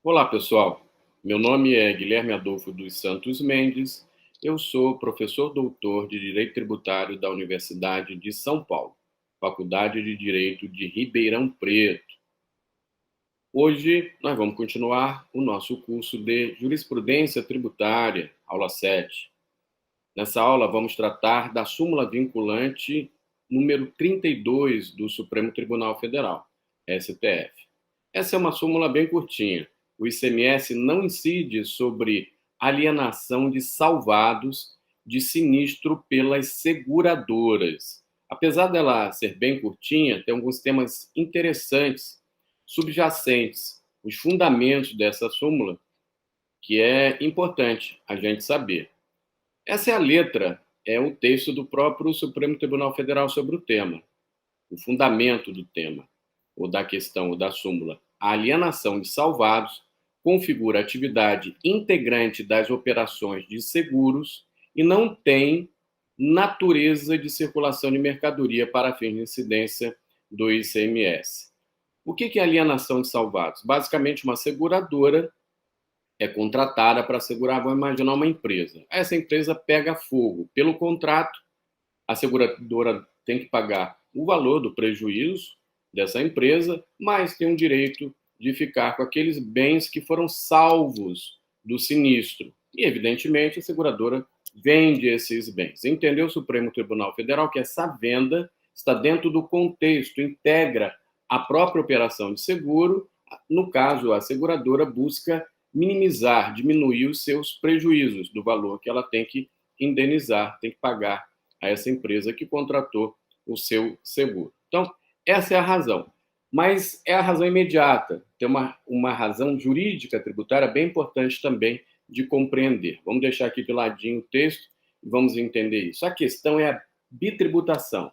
Olá, pessoal. Meu nome é Guilherme Adolfo dos Santos Mendes. Eu sou professor doutor de Direito Tributário da Universidade de São Paulo, Faculdade de Direito de Ribeirão Preto. Hoje nós vamos continuar o nosso curso de Jurisprudência Tributária, aula 7. Nessa aula vamos tratar da súmula vinculante número 32 do Supremo Tribunal Federal, STF. Essa é uma súmula bem curtinha. O ICMS não incide sobre alienação de salvados de sinistro pelas seguradoras. Apesar dela ser bem curtinha, tem alguns temas interessantes, subjacentes, os fundamentos dessa súmula, que é importante a gente saber. Essa é a letra, é o texto do próprio Supremo Tribunal Federal sobre o tema, o fundamento do tema, ou da questão, ou da súmula. A alienação de salvados configura atividade integrante das operações de seguros e não tem natureza de circulação de mercadoria para fins de incidência do ICMS. O que é alienação de salvados? Basicamente, uma seguradora é contratada para segurar, vamos imaginar, uma empresa. Essa empresa pega fogo. Pelo contrato, a seguradora tem que pagar o valor do prejuízo dessa empresa, mas tem o direito de ficar com aqueles bens que foram salvos do sinistro. E, evidentemente, a seguradora vende esses bens. Entendeu o Supremo Tribunal Federal que essa venda está dentro do contexto, integra a própria operação de seguro. No caso, a seguradora busca minimizar, diminuir os seus prejuízos do valor que ela tem que indenizar, tem que pagar a essa empresa que contratou o seu seguro. Então, essa é a razão. Mas é a razão imediata. Tem uma razão jurídica tributária bem importante também de compreender. Vamos deixar aqui de ladinho o texto e vamos entender isso. A questão é a bitributação.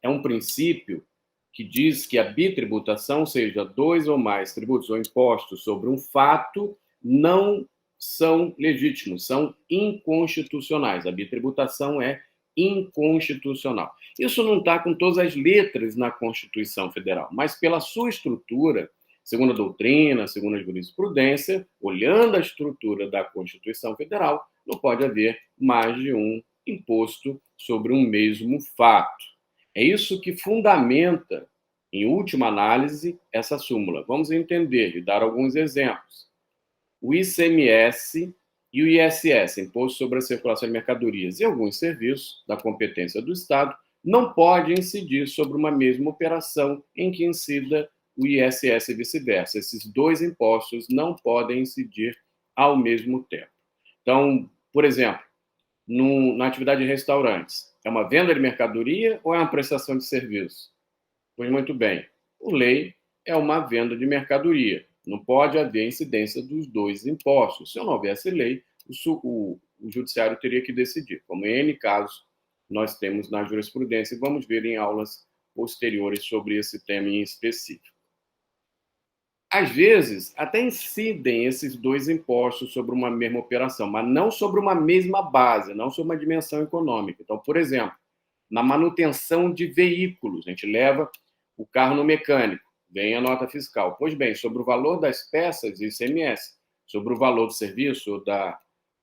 É um princípio que diz que a bitributação, ou seja, dois ou mais tributos ou impostos sobre um fato, não são legítimos, são inconstitucionais. A bitributação é inconstitucional. Isso não está com todas as letras na Constituição Federal, mas pela sua estrutura, segundo a doutrina, segundo a jurisprudência, olhando a estrutura da Constituição Federal, não pode haver mais de um imposto sobre um mesmo fato. É isso que fundamenta, em última análise, essa súmula. Vamos entender e dar alguns exemplos. O ICMS e o ISS, Imposto sobre a Circulação de Mercadorias e alguns serviços da competência do Estado, não pode incidir sobre uma mesma operação em que incida o ISS e vice-versa. Esses dois impostos não podem incidir ao mesmo tempo. Então, por exemplo, na atividade de restaurantes, é uma venda de mercadoria ou é uma prestação de serviço? Pois muito bem, por lei é uma venda de mercadoria. Não pode haver incidência dos dois impostos. Se não houvesse lei, o judiciário teria que decidir, como em N casos nós temos na jurisprudência, e vamos ver em aulas posteriores sobre esse tema em específico. Às vezes, até incidem esses dois impostos sobre uma mesma operação, mas não sobre uma mesma base, não sobre uma dimensão econômica. Então, por exemplo, na manutenção de veículos, a gente leva o carro no mecânico, vem a nota fiscal. Pois bem, sobre o valor das peças, ICMS, sobre o valor do serviço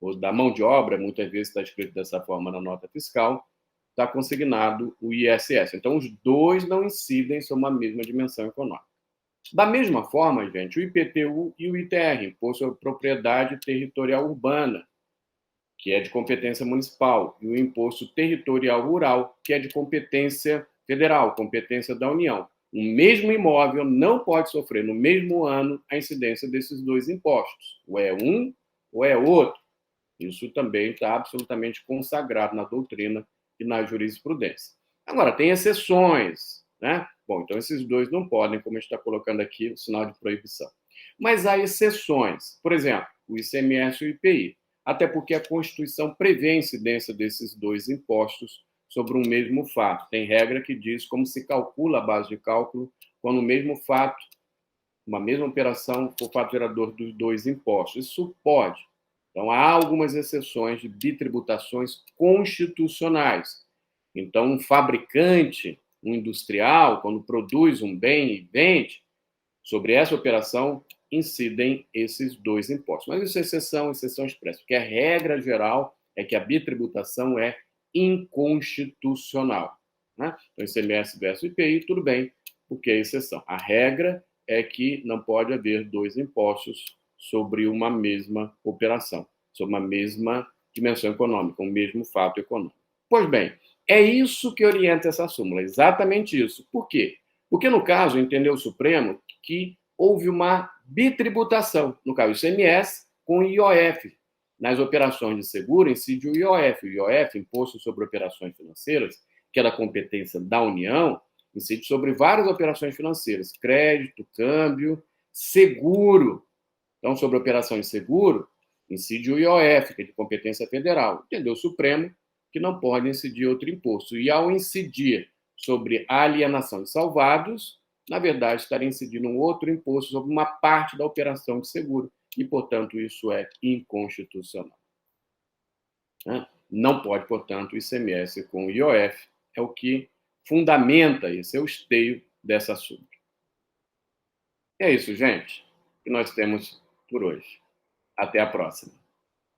ou da mão de obra, muitas vezes está escrito dessa forma na nota fiscal, está consignado o ISS. Então, os dois não incidem sobre uma mesma dimensão econômica. Da mesma forma, gente, o IPTU e o ITR, Imposto sobre Propriedade Territorial Urbana, que é de competência municipal, e o Imposto Territorial Rural, que é de competência federal, competência da União. O mesmo imóvel não pode sofrer no mesmo ano a incidência desses dois impostos. Ou é um ou é outro. Isso também está absolutamente consagrado na doutrina e na jurisprudência. Agora, tem exceções, né? Bom, então esses dois não podem, como a gente está colocando aqui, o sinal de proibição. Mas há exceções. Por exemplo, o ICMS e o IPI. Até porque a Constituição prevê a incidência desses dois impostos sobre um mesmo fato. Tem regra que diz como se calcula a base de cálculo quando o mesmo fato, uma mesma operação, for fato gerador dos dois impostos. Isso pode. Então, há algumas exceções de bitributações constitucionais. Então, um fabricante, um industrial, quando produz um bem e vende, sobre essa operação, incidem esses dois impostos. Mas isso é exceção expressa, porque a regra geral é que a bitributação é inconstitucional. Né? Então, ICMS versus IPI, tudo bem, porque é exceção. A regra é que não pode haver dois impostos sobre uma mesma operação, sobre uma mesma dimensão econômica, um mesmo fato econômico. Pois bem, é isso que orienta essa súmula, exatamente isso. Por quê? Porque, no caso, entendeu o Supremo que houve uma bitributação, no caso, ICMS com IOF. Nas operações de seguro, incide o IOF. O IOF, Imposto sobre Operações Financeiras, que é da competência da União, incide sobre várias operações financeiras, crédito, câmbio, seguro. Então, sobre operações de seguro, incide o IOF, que é de competência federal. Entendeu o Supremo que não pode incidir outro imposto. E ao incidir sobre a alienação de salvados, na verdade, estaria incidindo um outro imposto sobre uma parte da operação de seguro. E, portanto, isso é inconstitucional. Não pode, portanto, o ICMS com o IOF. É o que fundamenta esse, é o esteio dessa súmula. É isso, gente, que nós temos por hoje. Até a próxima.